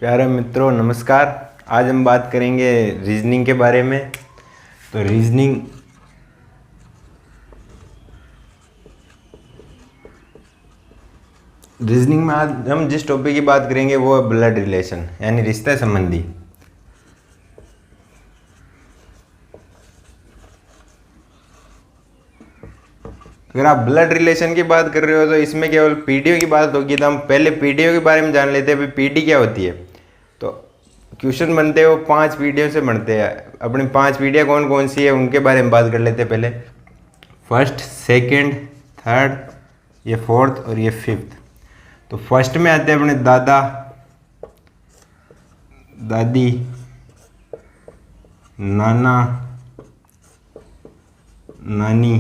प्यारे मित्रों नमस्कार। आज हम बात करेंगे रीजनिंग के बारे में। तो रीजनिंग में आज हम जिस टॉपिक की बात करेंगे वो है ब्लड रिलेशन, यानी रिश्ते संबंधी। अगर आप ब्लड रिलेशन की बात कर रहे हो तो इसमें केवल पीडीओ की बात होगी, तो हम पहले पीडीओ के बारे में जान लेते हैं। भाई पीडी क्या होती है। तो क्वेश्चन बनते हैं वो 5 पीडीओ से बनते हैं। अपनी 5 पीडीओ कौन कौन सी है उनके बारे में बात कर लेते हैं। पहले फर्स्ट, सेकंड, थर्ड, ये फोर्थ और ये फिफ्थ। तो फर्स्ट में आते हैं अपने दादा दादी, नाना नानी।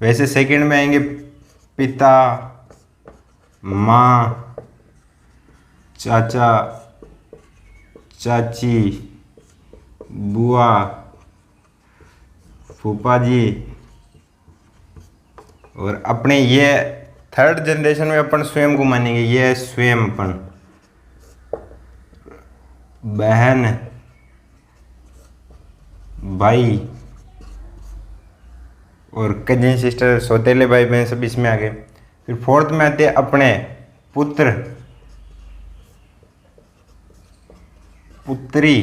वैसे सेकंड में आएंगे पिता, माँ, चाचा, चाची, बुआ, फूफा जी। और अपने ये थर्ड जनरेशन में अपन स्वयं को मानेंगे। ये है स्वयं अपन, बहन, भाई और कजिन सिस्टर, सौतेले भाई बहन सब इसमें आ गए। फिर फोर्थ में आते हैं अपने पुत्र, पुत्री,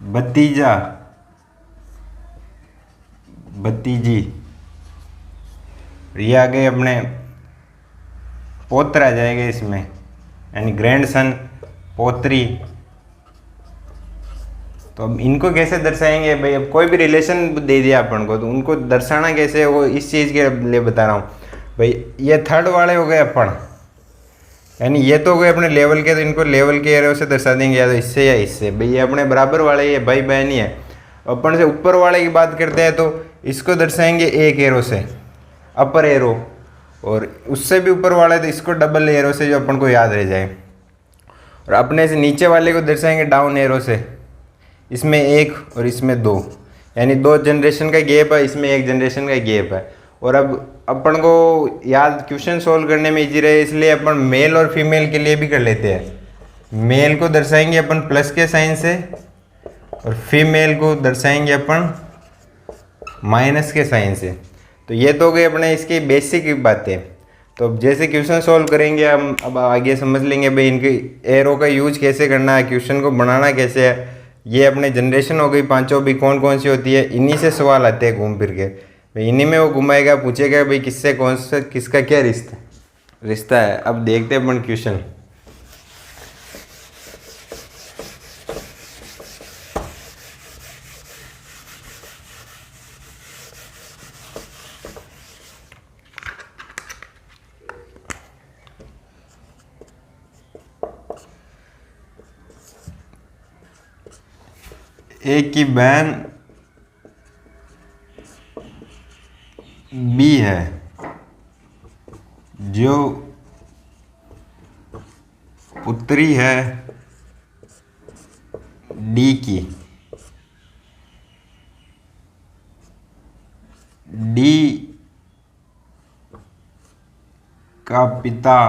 भतीजा, भतीजी। ये आ गए अपने पोत्र आ जाएगा इसमें, यानी ग्रैंडसन, पोत्री। तो अब इनको कैसे दर्शाएंगे भाई। अब कोई भी रिलेशन दे दिया अपन को तो उनको दर्शाना कैसे है वो इस चीज़ के लिए बता रहा हूँ भाई। ये थर्ड वाले हो गए अपन, यानी ये तो हो गए अपने लेवल के, तो इनको लेवल के एरो से दर्शा देंगे, या तो इससे या इससे। भाई ये अपने बराबर वाले, ये भाई बहन ही है। अपन से ऊपर वाले की बात करते हैं तो इसको दर्शाएंगे एक एरो से, अपर एरो। और उससे भी ऊपर वाला है तो इसको डबल एरो से, जो अपन को याद रह जाए। और अपने से नीचे वाले को दर्शाएंगे डाउन एरो से। इसमें 1 और इसमें 2, यानी 2 जनरेशन का गैप है, इसमें 1 जनरेशन का गैप है। और अब अपन को याद क्वेश्चन सॉल्व करने में इजी रहे इसलिए अपन मेल और फीमेल के लिए भी कर लेते हैं। मेल को दर्शाएंगे अपन प्लस के साइन से और फीमेल को दर्शाएंगे अपन माइनस के साइन से। तो ये तो हो गई अपने इसकी बेसिक बातें। तो अब जैसे क्वेश्चन सॉल्व करेंगे हम, अब आगे समझ लेंगे भाई इनके एरो का यूज कैसे करना है, क्वेश्चन को बनाना कैसे है। ये अपने जनरेशन हो गई पांचों भी कौन कौन सी होती है, इन्हीं से सवाल आते हैं घूम फिर के। भाई इन्हीं में वो घुमाएगा, पूछेगा भाई किससे कौन सा किसका क्या रिश्ता है। अब देखते हैं अपन क्वेश्चन। एक की बहन बी है जो पुत्री है डी की। डी का पिता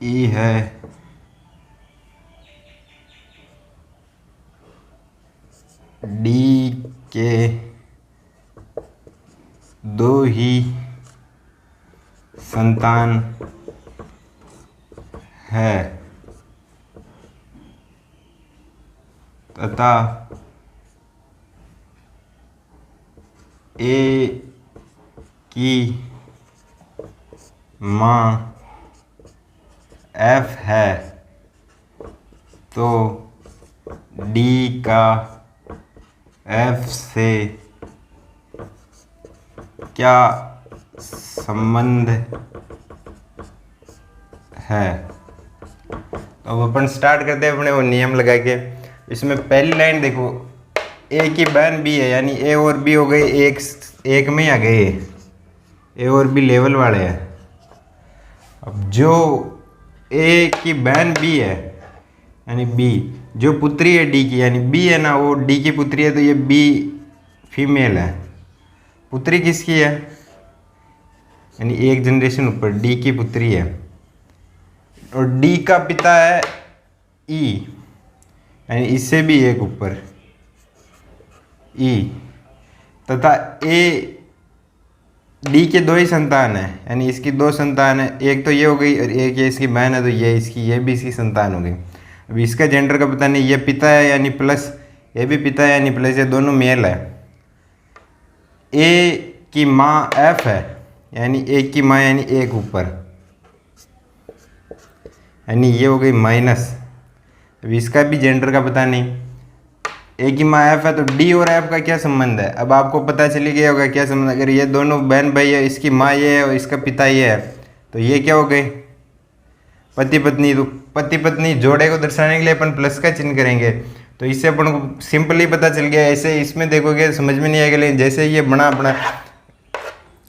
ई है। डी के 2 ही संतान है तथा ए की माँ एफ है, तो डी का एफ से क्या संबंध है। तो अब अपन स्टार्ट करते हैं अपने वो नियम लगा के। इसमें पहली लाइन देखो, ए की बहन बी है, यानी ए और बी हो गए एक में ही आ गए। ए और बी लेवल वाले हैं। अब जो ए की बहन बी है यानी बी, जो पुत्री है डी की यानी बी है ना, वो डी की पुत्री है, तो ये बी फीमेल है। पुत्री किसकी है, यानी एक जनरेशन ऊपर डी की पुत्री है, और डी का पिता है ई, यानी इससे भी एक ऊपर ई, तथा ए डी के दो ही संतान है, यानी इसकी दो संतान है, एक तो ये हो गई और एक ये इसकी बहन है, तो ये इसकी, ये भी इसकी संतान हो गई। अभी इसका जेंडर का पता नहीं, ये पिता है यानी प्लस, ये भी पिता है यानी प्लस, ये दोनों मेल है। ए की माँ एफ है, यानी एक की माँ यानी एक ऊपर, यानी ये हो गई माइनस। अभी इसका भी जेंडर का पता नहीं, ए की माँ एफ है, तो डी और एफ का क्या संबंध है, अब आपको पता चली गया होगा क्या संबंध। अगर ये दोनों बहन भाई है, इसकी माँ ये है और इसका पिता ये है, तो ये क्या हो गए, पति पत्नी। तो पति पत्नी जोड़े को दर्शाने के लिए अपन प्लस का चिन्ह करेंगे, तो इससे अपन को सिंपली पता चल गया। ऐसे इसमें देखोगे समझ में नहीं आएगा, लेकिन जैसे ये बना अपना,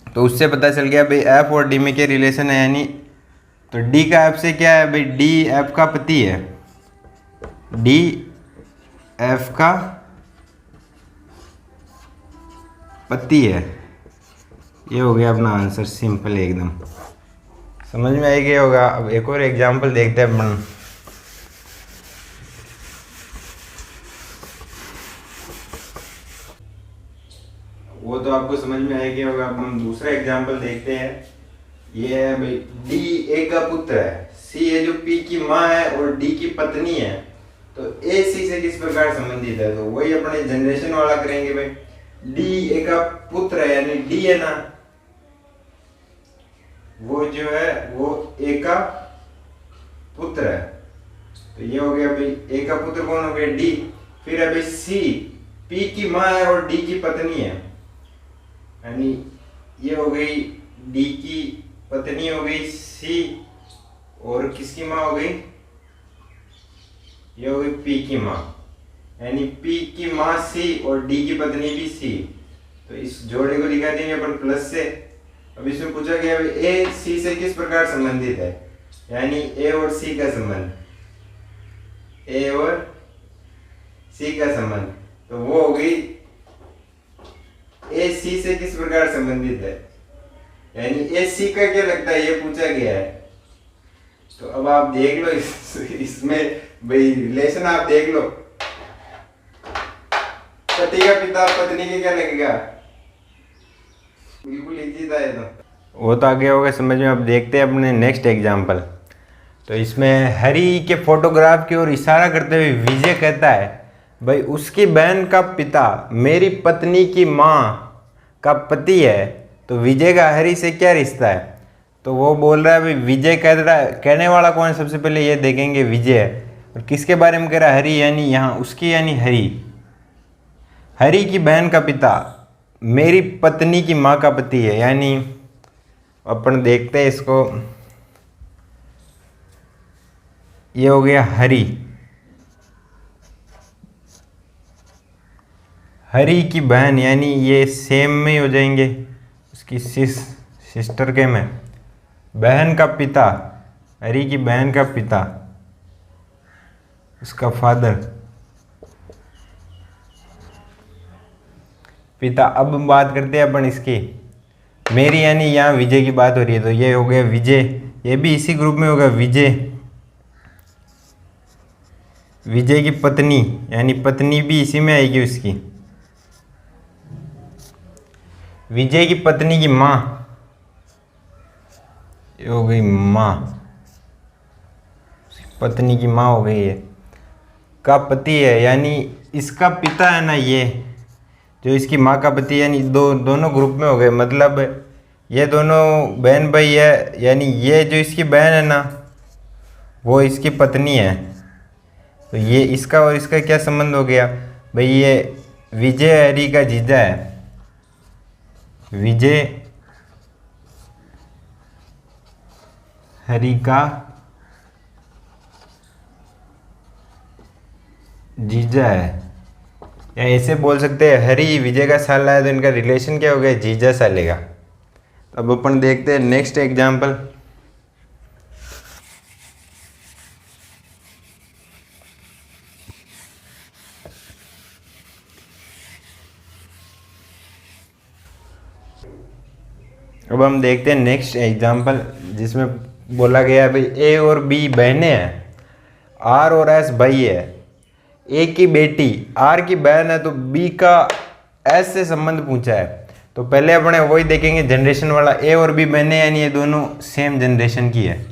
तो उससे पता चल गया भाई एफ और डी में क्या रिलेशन है, यानी तो डी का एफ से क्या है भाई, डी एफ का पति है, डी एफ का पति है। ये हो गया अपना आंसर, सिंपल एकदम, समझ में आ गया होगा। अब एक और एग्जांपल देखते हैं अपन। वो तो आपको समझ में आ गया होगा। अब हम दूसरा एग्जांपल देखते हैं। ये है भाई डी ए का पुत्र है, सी है जो पी की माँ है और डी की पत्नी है, तो ए सी से किस प्रकार संबंधित है, तो वही अपने जनरेशन वाला करेंगे भाई। डी ए का पुत्र है, यानी डी है ना, वो जो है वो ए का पुत्र है, तो ये हो गया भाई ए का पुत्र कौन हो गया, डी। फिर है भाई सी, पी की माँ है और डी की पत्नी है, यानी ये हो गई डी की पत्नी हो गई सी, और किसकी माँ हो गई, ये हो गई पी की माँ, यानी पी की माँ सी और डी की पत्नी भी सी। तो इस जोड़े को लिखा देंगे अपन प्लस से। अब इसमें पूछा गया ए सी से किस प्रकार संबंधित है, यानी ए और सी का संबंध, ए और सी का संबंध, तो वो हो गई ए सी से किस प्रकार संबंधित है, यानी ए सी का क्या लगता है, ये पूछा गया है। तो अब आप देख लो इसमें भाई रिलेशन आप देख लो, पति का पिता पत्नी के क्या लगेगा, बिल्कुल इजी था ये तो। वो तो आगे होगा समझ में। अब देखते हैं अपने नेक्स्ट एग्जांपल। तो इसमें हरी के फोटोग्राफ की ओर इशारा करते हुए विजय कहता है भाई उसकी बहन का पिता मेरी पत्नी की माँ का पति है, तो विजय का हरी से क्या रिश्ता है। तो वो बोल रहा है भाई विजय कह रहा है, कहने वाला कौन है सबसे पहले ये देखेंगे, विजय है। और किसके बारे में कह रहा है, हरी, यानी यहाँ उसकी यानी हरी, हरी की बहन का पिता मेरी पत्नी की माँ का पति है, यानी अपन देखते हैं इसको, ये हो गया हरी, हरी की बहन, यानी ये सेम में ही हो जाएंगे, उसकी सिस्टर के में, बहन का पिता, हरी की बहन का पिता, उसका फादर, पिता। अब बात करते हैं अपन इसकी, मेरी यानी यहाँ विजय की बात हो रही है, तो ये हो गया विजय, ये भी इसी ग्रुप में होगा, विजय, विजय की पत्नी, यानी पत्नी भी इसी में आएगी उसकी, विजय की पत्नी की माँ, ये हो गई माँ, पत्नी की माँ हो गई है, का पति है, यानी इसका पिता है ना, ये जो इसकी माँ का पति, यानी दोनों ग्रुप में हो गए। मतलब ये दोनों बहन भाई है, यानी ये जो इसकी बहन है ना वो इसकी पत्नी है, तो ये इसका और इसका क्या संबंध हो गया भाई, ये विजय हरी का जीजा है, विजय हरी का जीजा है, या ऐसे बोल सकते हैं हरी विजय का साला है, तो इनका रिलेशन क्या हो गया, जीजा साले का। अब अपन देखते हैं नेक्स्ट एग्जाम्पल। अब हम देखते हैं नेक्स्ट एग्जांपल, जिसमें बोला गया है भाई ए और बी बहनें हैं, आर और एस भाई है, ए की बेटी आर की बहन है, तो बी का एस से संबंध पूछा है। तो पहले अपने वही देखेंगे जनरेशन वाला, ए और बी बहनें यानी ये दोनों सेम जनरेशन की है,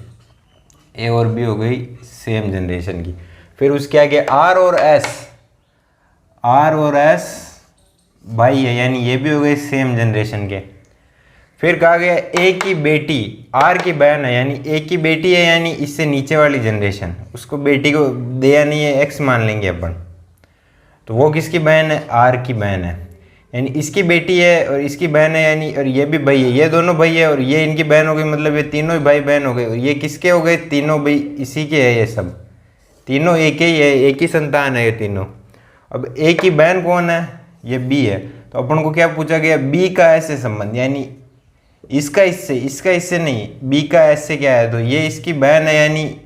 ए और बी हो गई सेम जनरेशन की। फिर उसके आगे आर और एस भाई है, यानी ये भी हो गए सेम जनरेशन के। फिर कहा गया ए की बेटी आर की बहन है, यानी ए की बेटी है, यानी इससे नीचे वाली जनरेशन, उसको बेटी को दिया नहीं है, एक्स मान लेंगे अपन, तो वो किसकी बहन है, आर की बहन है, यानी इसकी बेटी है और इसकी बहन है, यानी और ये भी भाई है, ये दोनों भाई है और ये इनकी बहन हो गई, मतलब ये तीनों ही भाई बहन हो गए। और ये किसके हो गए, तीनों भाई इसी के है, ये सब तीनों एक ही है, एक ही संतान है ये तीनों। अब ए की बहन कौन है, ये बी है, तो अपन को क्या पूछा गया, बी का एस से संबंध, यानी इसका इससे नहीं, बी का एस से क्या है, तो ये इसकी बहन है, यानी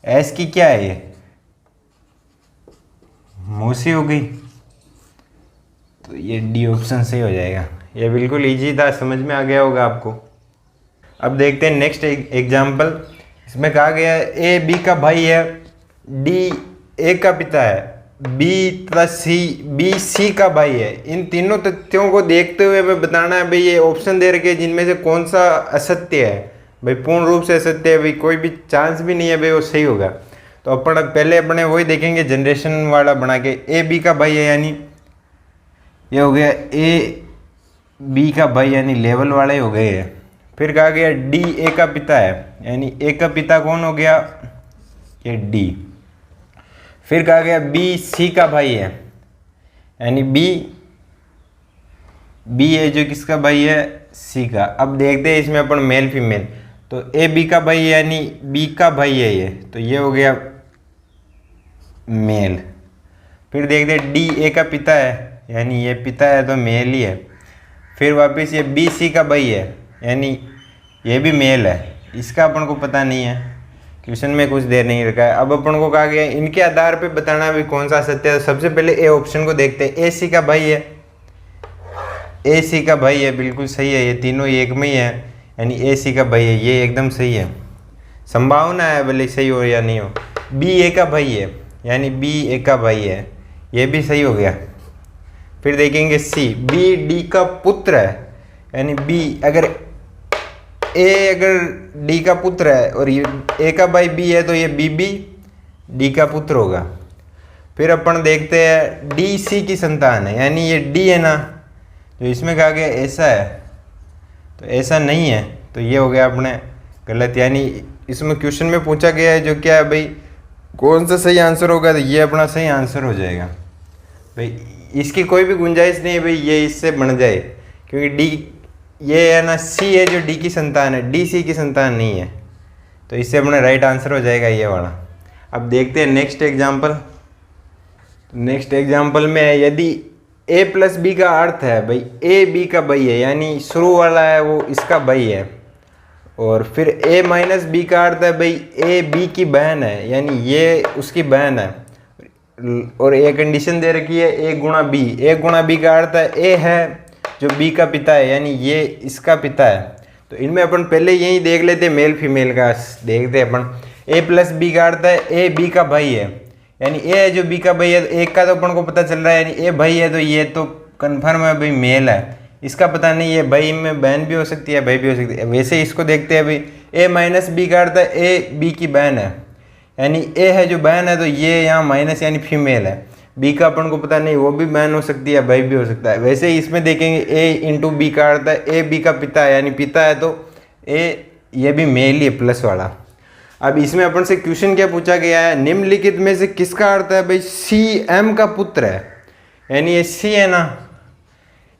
एस की क्या है, ये मौसी हो गई। तो ये डी ऑप्शन सही हो जाएगा। ये बिल्कुल इजी था, समझ में आ गया होगा आपको। अब देखते हैं नेक्स्ट एग्जाम्पल। इसमें कहा गया है ए बी का भाई है, डी ए का पिता है, B plus C B C का भाई है। इन तीनों तथ्यों को देखते हुए हमें बताना है भाई, ये ऑप्शन दे रखे हैं जिनमें से कौन सा असत्य है। भाई पूर्ण रूप से असत्य है, भाई कोई भी चांस भी नहीं है भाई वो सही होगा। तो अपन पहले अपने वही देखेंगे जनरेशन वाला बना के, ए बी का भाई है, यानी ये हो गया ए बी का भाई, यानी लेवल वाले हो गए हैं। फिर कहा गया डी ए का पिता है, यानी ए का पिता कौन हो गया, ये डी। फिर कहा गया बी सी का भाई है, यानी बी है जो किसका भाई है, सी का। अब देखते हैं इसमें अपन मेल फीमेल, तो ए बी का भाई है, यानी बी का भाई है ये, तो ये हो गया मेल। फिर देखते हैं डी ए का पिता है, यानी ये पिता है तो मेल ही है। फिर वापस ये बी सी का भाई है, यानी ये भी मेल है, इसका अपन को पता नहीं है, क्वेश्चन में कुछ देर नहीं रखा है। अब अपन को कहा गया इनके आधार पे बताना भी कौन सा सत्य है। सबसे पहले ए ऑप्शन को देखते हैं, ए सी का भाई है, ए सी का भाई है, बिल्कुल सही है, ये तीनों एक में ही है, यानी ए सी का भाई है, ये एकदम सही है। संभावना है भले सही हो या नहीं हो। बी ए का भाई है, यानी बी ए का भाई है, ये भी सही हो गया। फिर देखेंगे सी बी डी का पुत्र है, यानी बी अगर डी का पुत्र है और ये ए का भाई बी है, तो ये बी डी का पुत्र होगा। फिर अपन देखते हैं डी सी की संतान है, यानी ये डी है ना, तो इसमें कहा गया ऐसा है, तो ऐसा नहीं है, तो ये हो गया अपने गलत। यानी इसमें क्वेश्चन में पूछा गया है जो क्या है भाई, कौन सा सही आंसर होगा, तो ये अपना सही आंसर हो जाएगा भाई। इसकी कोई भी गुंजाइश नहीं है भाई ये इससे बन जाए, क्योंकि डी ये है ना, सी है जो डी की संतान है, डी सी की संतान नहीं है, तो इससे अपना राइट आंसर हो जाएगा ये वाला। अब देखते हैं नेक्स्ट एग्जांपल। नेक्स्ट एग्जांपल में यदि ए प्लस बी का अर्थ है भाई ए बी का भाई है, यानी शुरू वाला है वो इसका भाई है, और फिर ए माइनस बी का अर्थ है भाई ए बी की बहन है, यानी ये उसकी बहन है, और ए कंडीशन दे रखी है ए गुणा बी। ए गुणा बी का अर्थ है ए है जो बी का पिता है, यानी ये इसका पिता है। तो इनमें अपन पहले यही देख लेते मेल फीमेल का, देखते अपन। ए प्लस बी का अर्थ है ए बी का भाई है, यानी ए है जो बी का भाई है, एक का तो अपन को पता चल रहा है, यानी ए भाई है, तो ये तो कन्फर्म है भाई मेल है। इसका पता नहीं है, भाई में बहन भी हो सकती है, भाई भी हो सकती है। वैसे इसको देखते हैं भाई, ए माइनस बी का अर्थ है ए बी की बहन है, यानी ए है जो बहन है, तो ये यहाँ माइनस यानी फीमेल है। बी का अपन को पता नहीं, वो भी बहन हो सकती है, भाई भी हो सकता है। वैसे ही इसमें देखेंगे ए इंटू बी का अर्थ है ए बी का पिता है, यानी पिता है, तो ए ये भी मेल ही है प्लस वाला। अब इसमें अपन से क्वेश्चन क्या पूछा गया है, निम्नलिखित में से किसका अर्थ है भाई सी एम का पुत्र है, यानी ये सी है ना,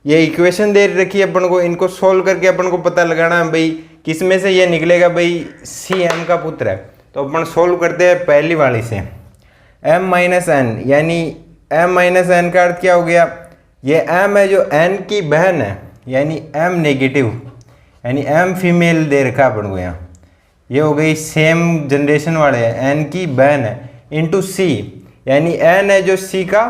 ये इक्वेशन दे रखी है अपन को, इनको सोल्व करके अपन को पता लगाना है भाई किस में से ये निकलेगा भाई सी एम का पुत्र है। तो अपन सोल्व करते हैं पहली वाली से, एम माइनस एन, यानी एम माइनस एन का अर्थ क्या हो गया, ये एम है जो एन की बहन है, यानी एम नेगेटिव, यानी एम फीमेल दे रखा अपन को यहाँ, ये हो गई सेम जनरेशन वाले हैं, एन की बहन है, इंटू सी, यानी एन है जो सी का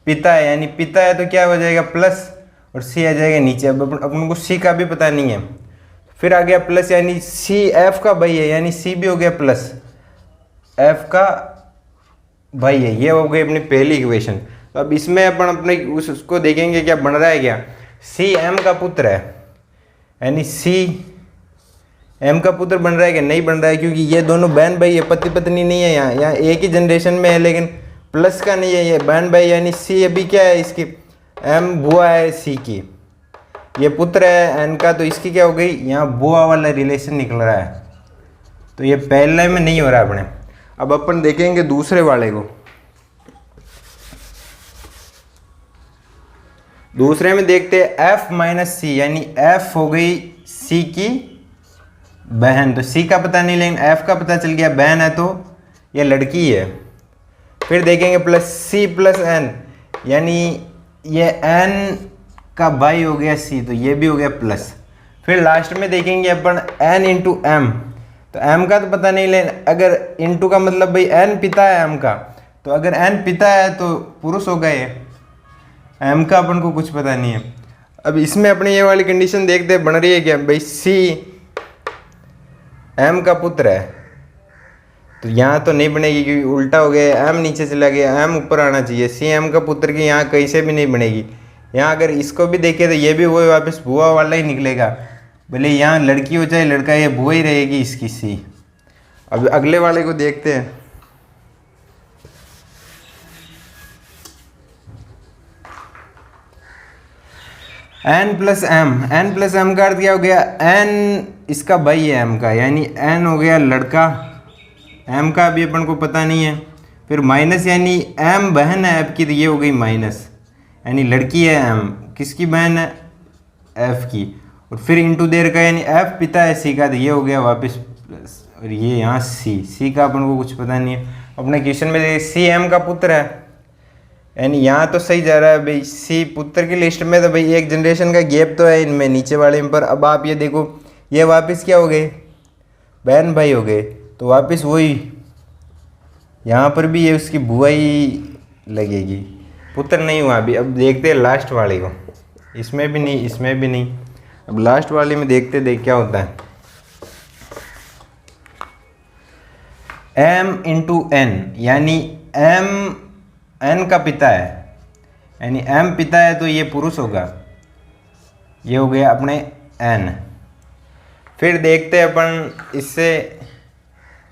पिता है, यानी पिता है तो क्या हो जाएगा प्लस, और सी आ जाएगा नीचे। अब अपन को सी का भी पता नहीं है। फिर आ गया प्लस, यानी सी एफ का भाई है, यानी सी भी हो गया प्लस एफ का भाई है। ये हो गई अपनी पहली इक्वेशन। तो अब इसमें अपन अपने उसको देखेंगे क्या बन रहा है। क्या सी एम का पुत्र है, यानी सी एम का पुत्र बन रहा है कि नहीं बन रहा है, क्योंकि ये दोनों बहन भाई है, पति पत्नी नहीं है। यहाँ एक ही जनरेशन में है, लेकिन प्लस का नहीं है, ये बहन भाई, यानी सी अभी क्या है इसकी, एम बुआ है सी की, ये पुत्र है एन का, तो इसकी क्या हो गई, यहाँ बुआ वाला रिलेशन निकल रहा है। तो ये पहले में नहीं हो रहा अपने। अब अपन देखेंगे दूसरे वाले को। दूसरे में देखते हैं एफ माइनस सी, यानी एफ हो गई सी की बहन। तो सी का पता नहीं, लेकिन एफ का पता चल गया, बहन है तो ये लड़की है। फिर देखेंगे प्लस सी प्लस एन, यानी ये एन का भाई हो गया सी, तो ये भी हो गया प्लस। फिर लास्ट में देखेंगे अपन एन इंटू एम। तो एम का तो पता नहीं, लेकिन अगर इंटू का मतलब भाई एन पिता है एम का, तो अगर एन पिता है तो पुरुष होगा ये। एम का अपन को कुछ पता नहीं है। अब इसमें अपने ये वाली कंडीशन देखते हैं बन रही है क्या, भाई सी एम का पुत्र है, तो यहाँ तो नहीं बनेगी क्योंकि उल्टा हो गया, एम नीचे चला गया, एम ऊपर आना चाहिए। सी एम का पुत्र की यहाँ कहीं से भी नहीं बनेगी। यहाँ अगर इसको भी देखें तो ये भी वो वापस बुआ वाला ही निकलेगा, भले यहाँ लड़की हो चाहे लड़का, ये बुआ ही रहेगी इसकी सी। अब अगले वाले को देखते हैं। एन प्लस एम का अर्थ क्या हो गया, एन इसका भाई है एम का, यानी एन हो गया लड़का, एम का भी अपन को पता नहीं है। फिर माइनस, यानी एम बहन है एफ की, तो ये हो गई माइनस, यानी लड़की है एम, किसकी बहन है, एफ की। और फिर इंटू दे रखा है, यानी एफ पिता है सी का, तो ये हो गया वापस प्लस। और ये यहाँ सी का अपन को कुछ पता नहीं है। अपने क्वेश्चन में सी एम का पुत्र है, यानी यहाँ तो सही जा रहा है भाई, सी पुत्र की लिस्ट में, तो भाई एक जनरेशन का गैप तो है इनमें नीचे वाले में। पर अब आप ये देखो, ये वापस क्या हो गए, बहन भाई हो गए, तो वापस वही यहाँ पर भी ये उसकी बुआ ही लगेगी, पुत्र नहीं हुआ अभी। अब देखते हैं लास्ट वाले को, इसमें भी नहीं, इसमें भी नहीं। अब लास्ट वाले में देखते देख क्या होता है। एम इंटू एन, यानी एम एन का पिता है, यानी एम पिता है तो ये पुरुष होगा, ये हो गया अपने एन। फिर देखते हैं अपन इससे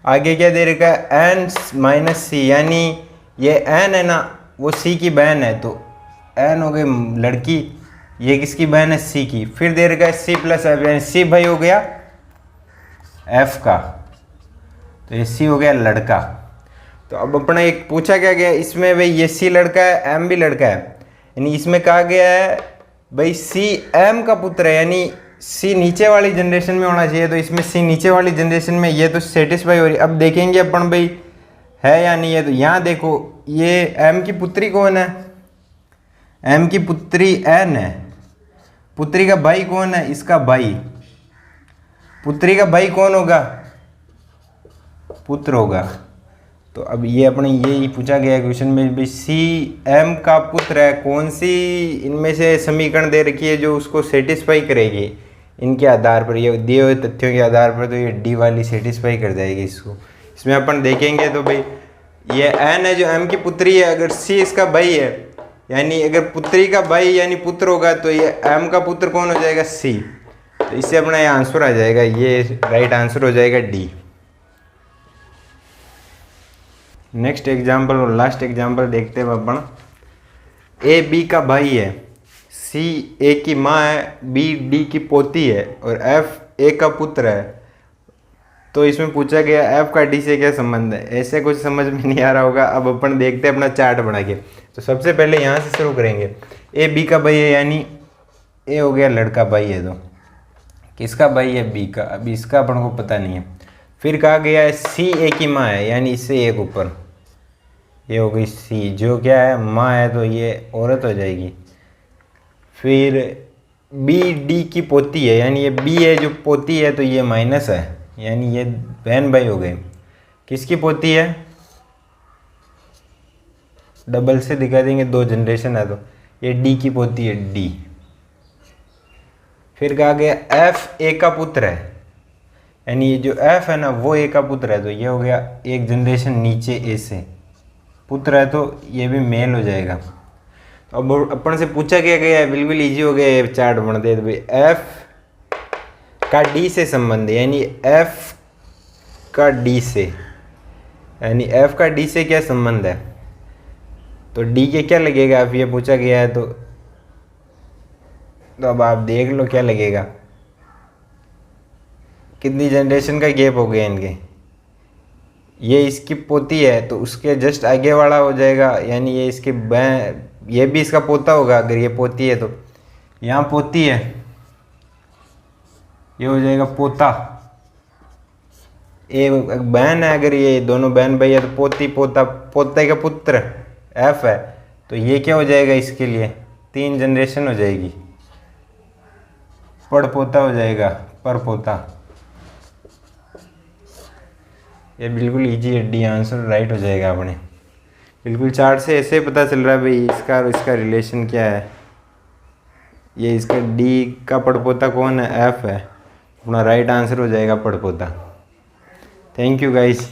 आगे क्या दे रखा है, एन माइनस सी, यानी ये एन है ना, वो सी की बहन है, तो एन हो गई लड़की, ये किसकी बहन है, सी की। फिर दे रखा है सी प्लस एफ, यानी सी भाई हो गया एफ का, तो ये सी हो गया लड़का। तो अब अपना एक पूछा क्या गया इसमें, भाई ये सी लड़का है एम भी लड़का है, यानी इसमें कहा गया है भाई सी एम का पुत्र है, यानी सी नीचे वाली जनरेशन में होना चाहिए, तो इसमें सी नीचे वाली जनरेशन में, ये तो सेटिस्फाई हो रही है। अब देखेंगे अपन भाई है या नहीं है। तो यहाँ देखो, ये एम की पुत्री कौन है, एम की पुत्री एन है, पुत्री का भाई कौन है, इसका भाई, पुत्री का भाई कौन होगा, पुत्र होगा। तो अब ये अपने ये पूछा गया क्वेश्चन में, भाई सी एम का पुत्र है, कौन सी इनमें से समीकरण दे रखी है जो उसको सेटिस्फाई करेगी इनके आधार पर, ये दिए हुए तथ्यों के आधार पर, तो ये डी वाली सेटिस्फाई कर जाएगी इसको। इसमें अपन देखेंगे तो भाई ये एन है जो एम की पुत्री है, अगर सी इसका भाई है, यानी अगर पुत्री का भाई यानी पुत्र होगा, तो ये एम का पुत्र कौन हो जाएगा, सी। तो इससे अपना ये आंसर आ जाएगा, ये राइट आंसर हो जाएगा डी। नेक्स्ट एग्जाम्पल और लास्ट एग्जाम्पल देखते हैं अपन। ए बी का भाई है, सी ए की माँ है, बी डी की पोती है, और एफ ए का पुत्र है। तो इसमें पूछा गया एफ का डी से क्या संबंध है। ऐसे कुछ समझ में नहीं आ रहा होगा। अब अपन देखते हैं अपना चार्ट बना के। तो सबसे पहले यहाँ से शुरू करेंगे। ए बी का भाई है, यानी ए हो गया लड़का भाई है, तो किसका भाई है, बी का। अभी इसका अपन को पता नहीं है। फिर कहा गया है सी ए की माँ है, यानी इससे एक ऊपर, ये हो गई सी, जो क्या है माँ है, तो ये औरत हो जाएगी। फिर बी डी की पोती है, यानी ये बी है जो पोती है, तो ये माइनस है, यानी ये बहन भाई हो गए। किसकी पोती है, डबल से दिखा देंगे, दो जनरेशन है, तो ये डी की पोती है, डी। फिर कहा गया एफ ए का पुत्र है, यानी ये जो एफ है ना वो ए का पुत्र है, तो ये हो गया एक जनरेशन नीचे ए से पुत्र है, तो ये भी मेल हो जाएगा। तो अब अपन से पूछा क्या गया है, बिल्कुल इजी हो गया ये चार्ट बनते, तो भाई एफ का डी से संबंध है, यानी एफ का डी से, यानी एफ का डी से क्या संबंध है, तो डी के क्या लगेगा, अब ये पूछा गया है तो अब आप देख लो क्या लगेगा, कितनी जनरेशन का गैप हो गया इनके। ये इसकी पोती है तो उसके जस्ट आगे वाला हो जाएगा, यानी ये इसके ये भी इसका पोता होगा अगर ये पोती है, तो यहाँ पोती है, ये हो जाएगा पोता। ये बहन है, अगर ये दोनों बहन भाई है तो पोती पोता, पोते का पुत्र एफ है, तो ये क्या हो जाएगा इसके लिए 3 जनरेशन हो जाएगी, पड़ पोता हो जाएगा, पर पोता। ये बिल्कुल इजी है, डी आंसर राइट हो जाएगा अपने। बिल्कुल चार्ट से ऐसे पता चल रहा है भाई इसका और इसका रिलेशन क्या है। ये इसका डी का पड़पोता कौन है, एफ है, अपना राइट आंसर हो जाएगा पड़पोता। Thank you guys.